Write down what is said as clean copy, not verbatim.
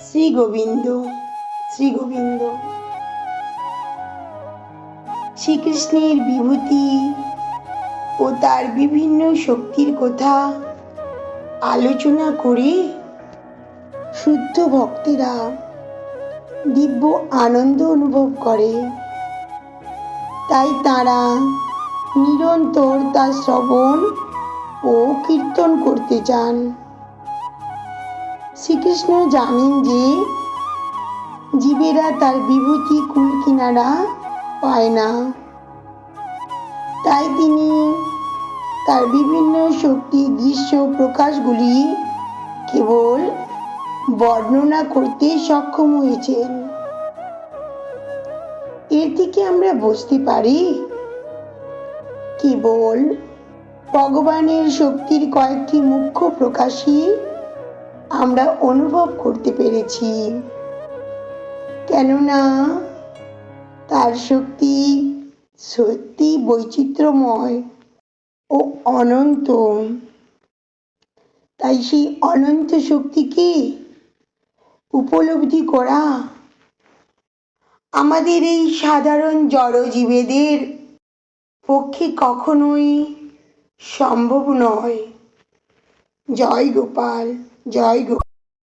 শ্রী গোবিন্দ শ্রী গোবিন্দ। শ্রীকৃষ্ণের বিভূতি ও তার বিভিন্ন শক্তির কথা আলোচনা করে শুদ্ধ ভক্তেরা দিব্য আনন্দ অনুভব করে। তাই তারা নিরন্তর তার শ্রবণ ও কীর্তন করতে চান। শ্রীকৃষ্ণ জানেন যে জীবেরা তার বিভূতি কুল কিনারা পায় না, তাই তিনি তার বিভিন্ন শক্তি দৃশ্য প্রকাশগুলি কেবল বর্ণনা করতে সক্ষম হয়েছেন। এর থেকে আমরা বুঝতে পারি কেবল ভগবানের শক্তির কয়েকটি মুখ্য প্রকাশই আমরা অনুভব করতে পেরেছি, কেননা তার শক্তি সত্যি বৈচিত্র্যময় ও অনন্ত। তাই সেই অনন্ত শক্তিকে উপলব্ধি করা আমাদের এই সাধারণ জড়জীবেদের পক্ষে কখনোই সম্ভব নয়। জয় গোপাল, জয় গোপাল।